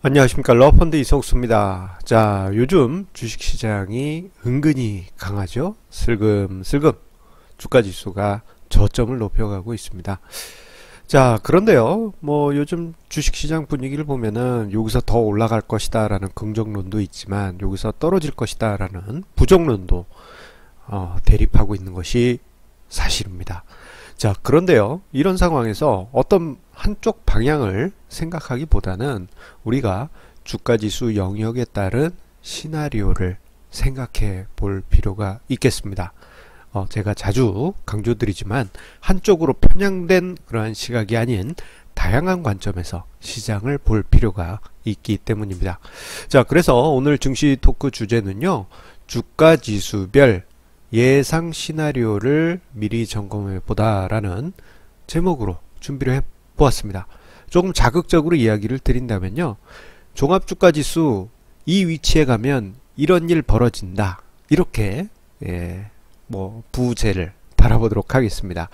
안녕하십니까. 러펀드 이성수입니다. 자, 요즘 주식시장이 은근히 강하죠. 슬금슬금 주가지수가 저점을 높여가고 있습니다. 자, 그런데요, 요즘 주식시장 분위기를 보면은 여기서 더 올라갈 것이다 라는 긍정론도 있지만 여기서 떨어질 것이다 라는 부정론도 대립하고 있는 것이 사실입니다. 자, 그런데요, 이런 상황에서 어떤 한쪽 방향을 생각하기보다는 우리가 주가지수 영역에 따른 시나리오를 생각해 볼 필요가 있겠습니다. 제가 자주 강조드리지만 한쪽으로 편향된 그러한 시각이 아닌 다양한 관점에서 시장을 볼 필요가 있기 때문입니다. 자, 그래서 오늘 증시 토크 주제는요, 주가지수별 예상 시나리오를 미리 점검해 보다라는 제목으로 준비를 해 보았습니다. 조금 자극적으로 이야기를 드린다면요, 종합주가지수 이 위치에 가면 이런 일 벌어진다, 이렇게 부제를 달아보도록 하겠습니다.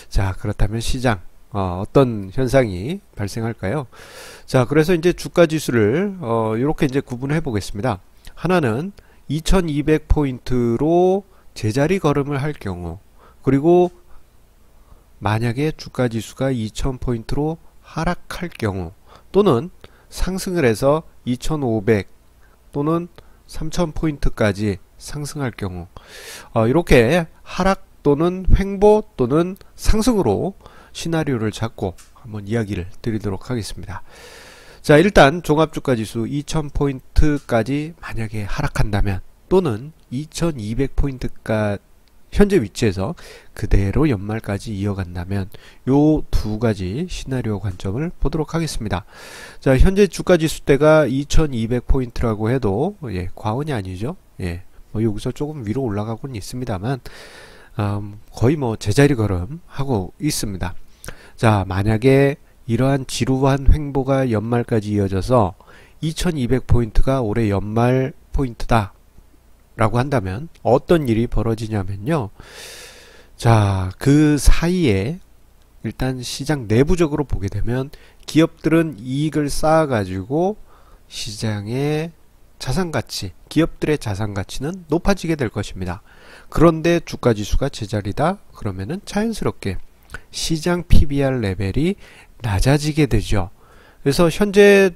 자, 그렇다면 시장 어떤 현상이 발생할까요? 자, 그래서 이제 주가지수를 이렇게 이제 구분해 보겠습니다. 하나는 2200포인트로 제자리 걸음을 할 경우, 그리고 만약에 주가지수가 2000포인트로 하락할 경우, 또는 상승을 해서 2500 또는 3000포인트까지 상승할 경우, 이렇게 하락 또는 횡보 또는 상승으로 시나리오를 잡고 한번 이야기를 드리도록 하겠습니다. 자, 일단 종합주가지수 2000포인트까지 만약에 하락한다면, 또는 2200포인트까지 현재 위치에서 그대로 연말까지 이어간다면, 요 두 가지 시나리오 관점을 보도록 하겠습니다. 자, 현재 주가지수대가 2200포인트라고 해도 과언이 아니죠. 여기서 조금 위로 올라가고는 있습니다만 거의 제자리 걸음 하고 있습니다. 자, 만약에 이러한 지루한 횡보가 연말까지 이어져서 2200포인트가 올해 연말 포인트다 라고 한다면 어떤 일이 벌어지냐면요, 자, 그 사이에 일단 시장 내부적으로 보게 되면 기업들은 이익을 쌓아 가지고 시장의 자산가치, 기업들의 자산가치는 높아지게 될 것입니다. 그런데 주가지수가 제자리다 그러면은 자연스럽게 시장 PBR 레벨이 낮아지게 되죠. 그래서 현재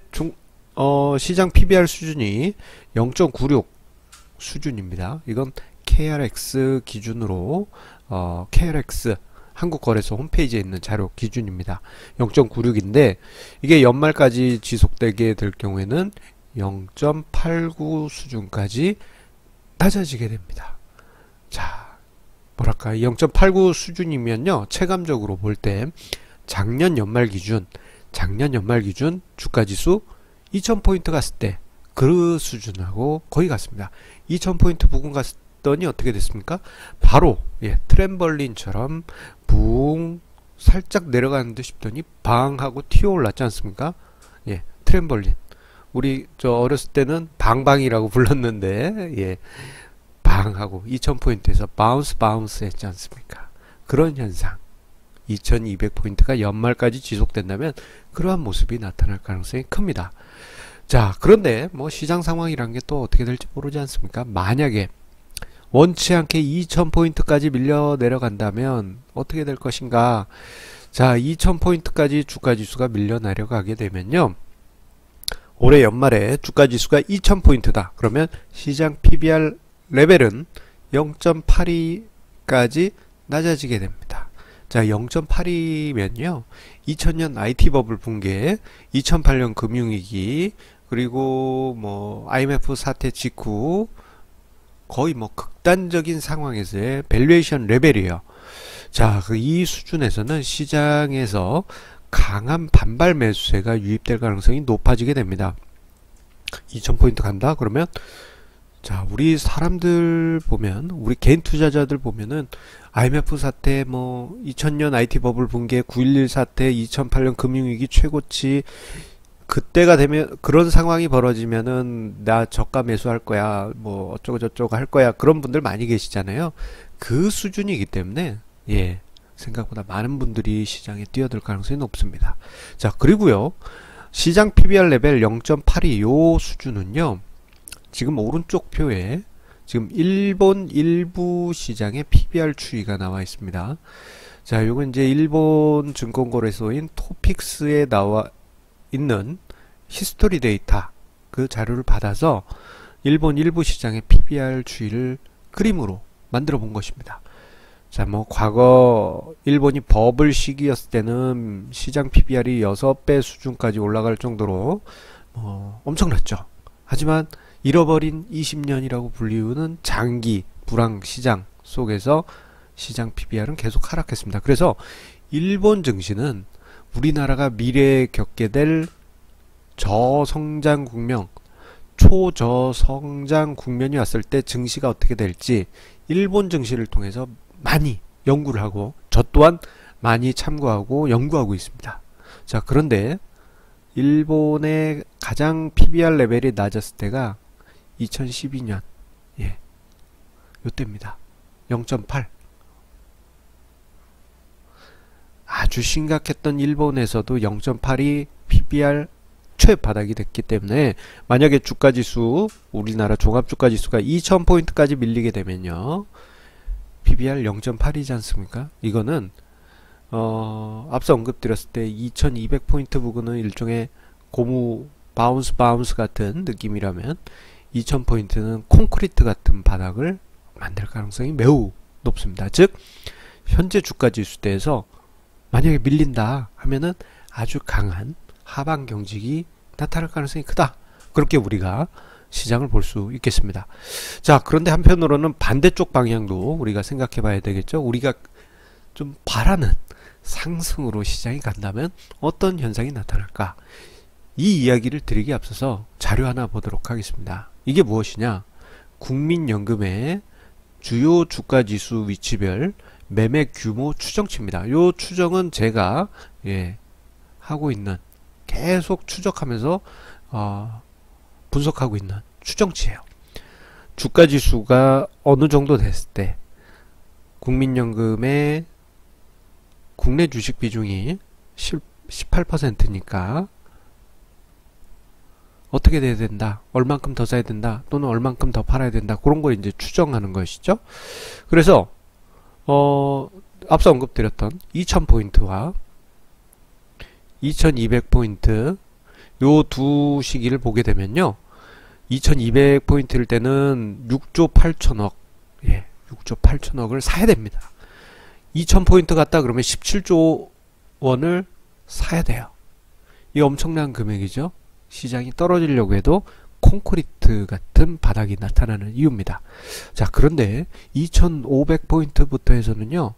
시장 PBR 수준이 0.96 수준입니다. 이건 KRX 기준으로 KRX 한국거래소 홈페이지에 있는 자료 기준입니다. 0.96인데 이게 연말까지 지속되게 될 경우에는 0.89 수준까지 낮아지게 됩니다. 자, 뭐랄까, 0.89 수준이면요, 체감적으로 볼 때 작년 연말 기준 주가지수 2000포인트 갔을 때 그 수준하고 거의 같습니다. 2000포인트 부근 갔더니 어떻게 됐습니까? 바로 트램벌린처럼 붕 살짝 내려가는 듯 싶더니 방 하고 튀어 올랐지 않습니까? 트램벌린. 우리 어렸을 때는 방방이라고 불렀는데 방하고 2000포인트에서 바운스 했지 않습니까? 그런 현상, 2200포인트가 연말까지 지속된다면 그러한 모습이 나타날 가능성이 큽니다. 자, 그런데 시장 상황이란 게 또 어떻게 될지 모르지 않습니까? 만약에 원치 않게 2000포인트까지 밀려 내려간다면 어떻게 될 것인가? 자, 2000포인트까지 주가지수가 밀려 내려가게 되면요, 올해 연말에 주가지수가 2000포인트다 그러면 시장 PBR 레벨은 0.82까지 낮아지게 됩니다. 자, 0.82면요 2000년 IT 버블 붕괴, 2008년 금융위기, 그리고 IMF 사태 직후 거의 극단적인 상황에서의 밸류에이션 레벨이에요. 자, 이 수준에서는 시장에서 강한 반발 매수세가 유입될 가능성이 높아지게 됩니다. 2000포인트 간다 그러면, 자, 우리 사람들 보면, 우리 개인 투자자들 보면은 IMF 사태, 2000년 IT 버블 붕괴, 9.11 사태, 2008년 금융위기 최고치, 그때가 되면, 그런 상황이 벌어지면은 나 저가 매수할 거야, 어쩌고 저쩌고 할 거야, 그런 분들 많이 계시잖아요. 그 수준이기 때문에 생각보다 많은 분들이 시장에 뛰어들 가능성이 높습니다. 자, 그리고요, 시장 PBR 레벨 0.82 요 수준은요, 지금 오른쪽 표에 지금 일본 일부 시장의 PBR 추이가 나와 있습니다. 자, 요건 이제 일본 증권거래소인 토픽스에 나와 있는 히스토리 데이터 그 자료를 받아서 일본 일부 시장의 PBR 추이를 그림으로 만들어 본 것입니다. 자, 뭐 과거 일본이 버블 시기였을 때는 시장 PBR이 6배 수준까지 올라갈 정도로 엄청났죠. 하지만 잃어버린 20년이라고 불리우는 장기 불황 시장 속에서 시장 PBR은 계속 하락했습니다. 그래서 일본 증시는 우리나라가 미래에 겪게 될 저성장 국면, 초저성장 국면이 왔을 때 증시가 어떻게 될지 일본 증시를 통해서 많이 연구를 하고 저 또한 많이 참고하고 연구하고 있습니다. 자, 그런데 일본의 가장 PBR 레벨이 낮았을 때가 2012년 요때입니다. 0.8. 아주 심각했던 일본에서도 0.8이 PBR 최바닥이 됐기 때문에 만약에 주가지수, 우리나라 종합주가지수가 2000포인트까지 밀리게 되면요, PBR 0.8이지 않습니까? 이거는 앞서 언급드렸을 때 2200포인트 부근은 일종의 고무 바운스 같은 느낌이라면 2000포인트는 콘크리트 같은 바닥을 만들 가능성이 매우 높습니다. 즉 현재 주가지수대에서 만약에 밀린다 하면은 아주 강한 하방 경직이 나타날 가능성이 크다. 그렇게 우리가 시장을 볼 수 있겠습니다. 자, 그런데 한편으로는 반대쪽 방향도 우리가 생각해 봐야 되겠죠. 우리가 좀 바라는 상승으로 시장이 간다면 어떤 현상이 나타날까? 이 이야기를 드리기 앞서서 자료 하나 보도록 하겠습니다. 이게 무엇이냐? 국민연금의 주요 주가지수 위치별 매매 규모 추정치입니다. 요 추정은 제가 하고 있는, 계속 추적하면서 분석하고 있는 추정치예요. 주가지수가 어느 정도 됐을 때 국민연금의 국내 주식 비중이 18%니까 어떻게 돼야 된다, 얼만큼 더 사야 된다, 또는 얼만큼 더 팔아야 된다, 그런 걸 이제 추정하는 것이죠. 그래서 앞서 언급드렸던 2000포인트와 2200포인트 요 두 시기를 보게 되면요, 2200포인트일 때는 6조 8천억 6조 8천억을 사야 됩니다. 2000포인트 갔다 그러면 17조 원을 사야 돼요. 이 엄청난 금액이죠. 시장이 떨어지려고 해도 콘크리트 같은 바닥이 나타나는 이유입니다. 자, 그런데 2500포인트부터 해서는요,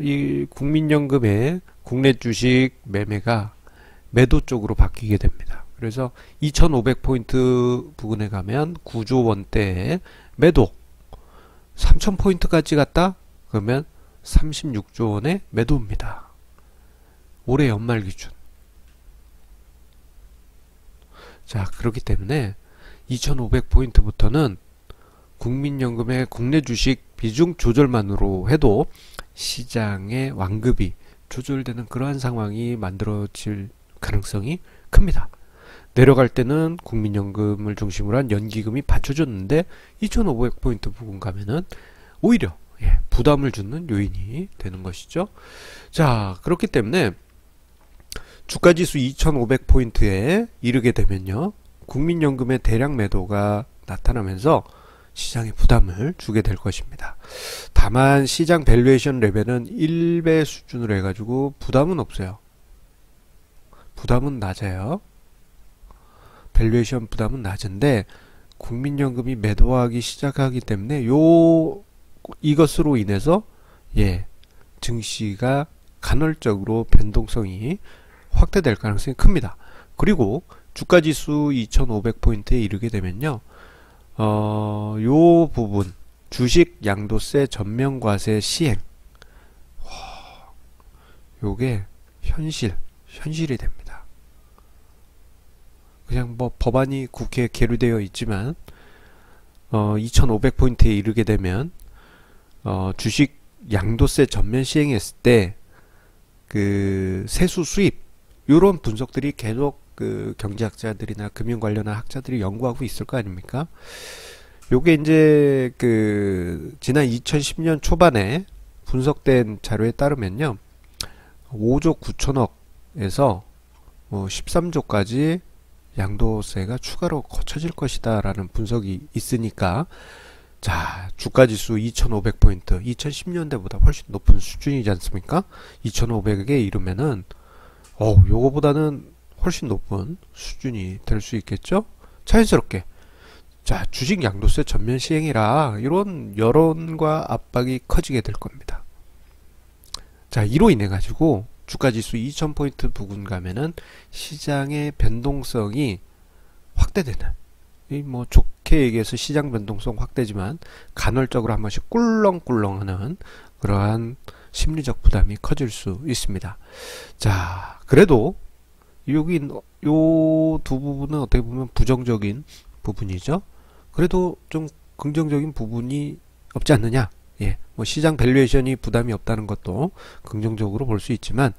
이 국민연금의 국내 주식 매매가 매도 쪽으로 바뀌게 됩니다. 그래서 2500포인트 부근에 가면 9조 원대의 매도, 3000포인트까지 갔다 그러면 36조 원의 매도입니다. 올해 연말 기준. 자, 그렇기 때문에 2500포인트부터는 국민연금의 국내 주식 비중 조절만으로 해도 시장의 완급이 조절되는 그러한 상황이 만들어질 가능성이 큽니다. 내려갈 때는 국민연금을 중심으로 한 연기금이 받쳐줬는데 2500포인트 부근 가면은 오히려 부담을 주는 요인이 되는 것이죠. 자, 그렇기 때문에 주가지수 2500포인트에 이르게 되면요, 국민연금의 대량 매도가 나타나면서 시장에 부담을 주게 될 것입니다. 다만 시장 밸류에이션 레벨은 1배 수준으로 해가지고 부담은 없어요. 부담은 낮아요. 밸류에이션 부담은 낮은데 국민연금이 매도하기 시작하기 때문에 이것으로 인해서 증시가 간헐적으로 변동성이 확대될 가능성이 큽니다. 그리고 주가지수 2500포인트에 이르게 되면요, 요 부분 주식 양도세 전면과세 시행, 요게 현실이 됩니다. 그냥 뭐 법안이 국회에 계류되어 있지만 2500포인트에 이르게 되면 주식 양도세 전면 시행했을 때 그 세수 수입, 요런 분석들이 계속 그 경제학자들이나 금융 관련한 학자들이 연구하고 있을 거 아닙니까? 요게 이제 그 지난 2010년 초반에 분석된 자료에 따르면요. 5조 9천억에서 13조까지 양도세가 추가로 거쳐질 것이다 라는 분석이 있으니까, 자, 주가지수 2500포인트, 2010년대보다 훨씬 높은 수준이지 않습니까? 2500에 이르면은 요거보다는 훨씬 높은 수준이 될 수 있겠죠? 자연스럽게, 자, 주식 양도세 전면 시행이라 이런 여론과 압박이 커지게 될 겁니다. 자, 이로 인해 가지고 주가지수 2000포인트 부근 가면은 시장의 변동성이 확대되는, 이 뭐 좋게 얘기해서 시장 변동성 확대지만 간헐적으로 한 번씩 꿀렁꿀렁하는 그러한 심리적 부담이 커질 수 있습니다. 자, 그래도 여기 요 두 부분은 어떻게 보면 부정적인 부분이죠. 그래도 좀 긍정적인 부분이 없지 않느냐. 예, 뭐 시장 밸류에이션이 부담이 없다는 것도 긍정적으로 볼 수 있지만,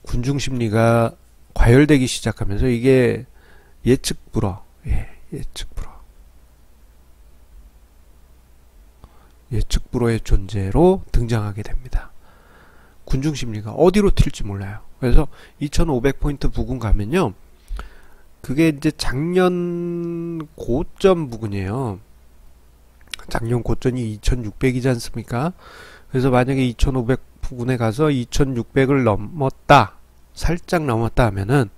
군중 심리가 과열되기 시작하면서 이게 예측 불허, 예측 불허, 예측 불허의 존재로 등장하게 됩니다. 군중 심리가 어디로 튈지 몰라요. 그래서 2500포인트 부근 가면요, 그게 이제 작년 고점 부근이에요. 작년 고점이 2600이지 않습니까? 그래서 만약에 2500 부근에 가서 2600을 넘었다, 살짝 넘었다 하면은,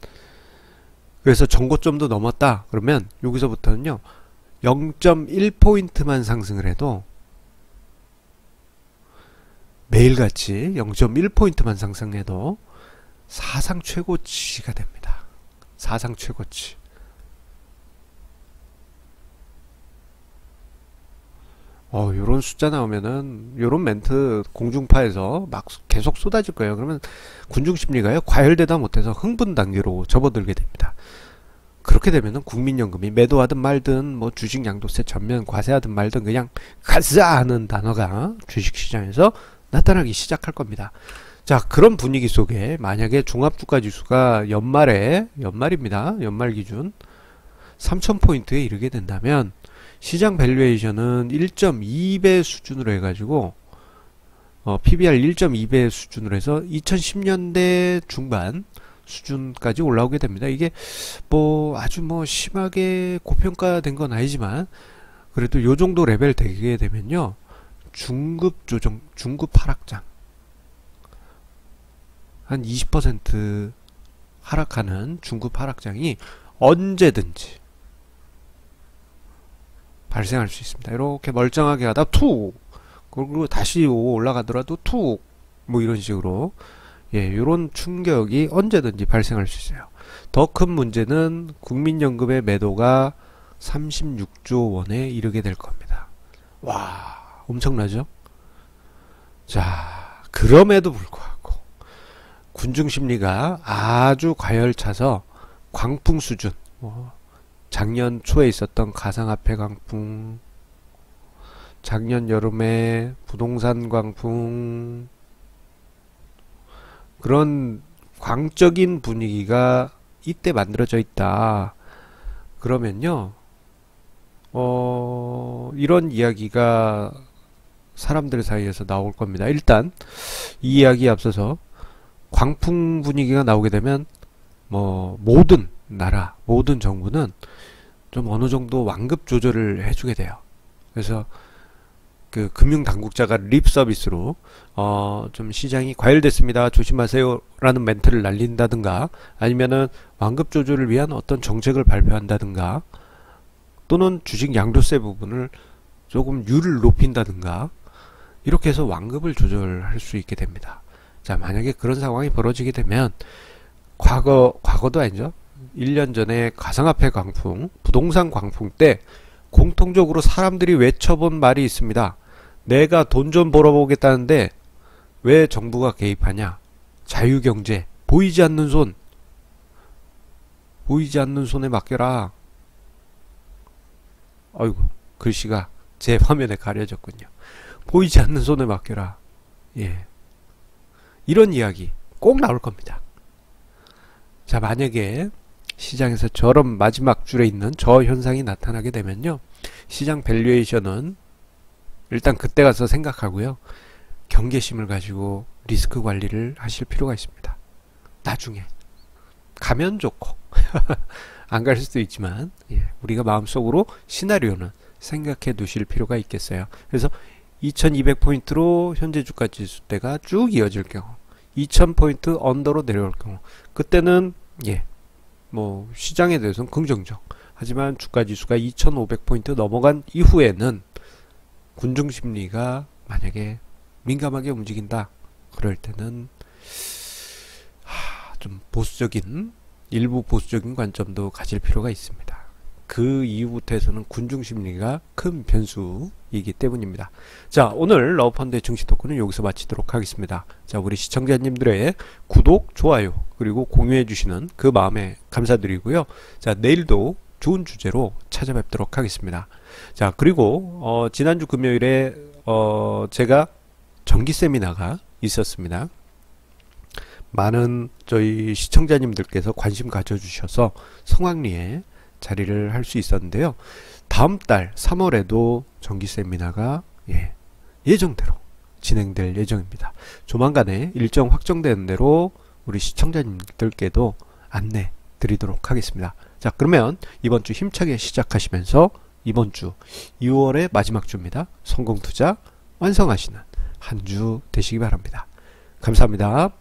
그래서 전고점도 넘었다 그러면 여기서부터는요 0.1포인트만 상승을 해도, 매일같이 0.1포인트만 상승해도 사상 최고치가 됩니다. 사상 최고치. 요런 숫자 나오면은, 요런 멘트 공중파에서 막 계속 쏟아질 거예요. 그러면 군중 심리가요, 과열되다 못해서 흥분 단계로 접어들게 됩니다. 그렇게 되면은 국민연금이 매도하든 말든, 뭐 주식 양도세 전면 과세하든 말든 그냥 가자 하는 단어가 주식시장에서 나타나기 시작할 겁니다. 자, 그런 분위기 속에 만약에 종합주가지수가 연말입니다. 연말 기준 3000포인트에 이르게 된다면, 시장 밸류에이션은 1.2배 수준으로 해가지고 PBR 1.2배 수준으로 해서 2010년대 중반 수준까지 올라오게 됩니다. 이게 뭐 아주 뭐 심하게 고평가된 건 아니지만, 그래도 요 정도 레벨 되게 되면요, 중급 조정, 중급 하락장, 한 20% 하락하는 중급 하락장이 언제든지 발생할 수 있습니다. 이렇게 멀쩡하게 하다 툭, 그리고 다시 올라가더라도 툭, 뭐 이런 식으로, 이런 충격이 언제든지 발생할 수 있어요. 더 큰 문제는 국민연금의 매도가 36조 원에 이르게 될 겁니다. 와, 엄청나죠? 자, 그럼에도 불구하고 군중 심리가 아주 과열차서 광풍 수준, 작년 초에 있었던 가상화폐 광풍, 작년 여름에 부동산 광풍, 그런 광적인 분위기가 이때 만들어져 있다. 그러면요, 이런 이야기가 사람들 사이에서 나올 겁니다. 일단 이 이야기에 앞서서 광풍 분위기가 나오게 되면 뭐 모든 나라, 모든 정부는 좀 어느 정도 완급 조절을 해주게 돼요. 그래서 그 금융당국자가 립 서비스로 좀 시장이 과열됐습니다, 조심하세요 라는 멘트를 날린다든가, 아니면은 완급 조절을 위한 어떤 정책을 발표한다든가, 또는 주식 양도세 부분을 조금 율을 높인다든가, 이렇게 해서 완급을 조절할 수 있게 됩니다. 자, 만약에 그런 상황이 벌어지게 되면, 과거도 아니죠, 1년 전에 가상화폐 광풍, 부동산 광풍 때 공통적으로 사람들이 외쳐본 말이 있습니다. 내가 돈 좀 벌어보겠다는데 왜 정부가 개입하냐? 자유경제, 보이지 않는 손, 보이지 않는 손에 맡겨라. 아이고, 글씨가 제 화면에 가려졌군요. 보이지 않는 손에 맡겨라. 예, 이런 이야기 꼭 나올 겁니다. 자, 만약에 시장에서 저런 마지막 줄에 있는 저 현상이 나타나게 되면요, 시장 밸류에이션은 일단 그때 가서 생각하고요, 경계심을 가지고 리스크 관리를 하실 필요가 있습니다. 나중에 가면 좋고 안 갈 수도 있지만, 우리가 마음속으로 시나리오는 생각해 두실 필요가 있겠어요. 그래서 2200포인트로 현재 주가 지수대가 쭉 이어질 경우, 2000포인트 언더로 내려올 경우, 그때는 뭐 시장에 대해서는 긍정적, 하지만 주가 지수가 2500포인트 넘어간 이후에는 군중심리가 만약에 민감하게 움직인다, 그럴 때는 좀 보수적인, 일부 보수적인 관점도 가질 필요가 있습니다. 그 이후부터 해서는 군중심리가 큰 변수이기 때문입니다. 자, 오늘 러브펀드의 증시 토크는 여기서 마치도록 하겠습니다. 자, 우리 시청자님들의 구독, 좋아요, 그리고 공유해 주시는 그 마음에 감사드리고요. 자, 내일도 좋은 주제로 찾아뵙도록 하겠습니다. 자, 그리고 지난주 금요일에 제가 정기 세미나가 있었습니다. 많은 저희 시청자님들께서 관심 가져주셔서 성황리에 자리를 할 수 있었는데요. 다음 달 3월에도 정기 세미나가 예정대로 진행될 예정입니다. 조만간에 일정 확정되는 대로 우리 시청자님들께도 안내 드리도록 하겠습니다. 자, 그러면 이번 주 힘차게 시작하시면서 이번 주 2월의 마지막 주입니다. 성공투자 완성하시는 한 주 되시기 바랍니다. 감사합니다.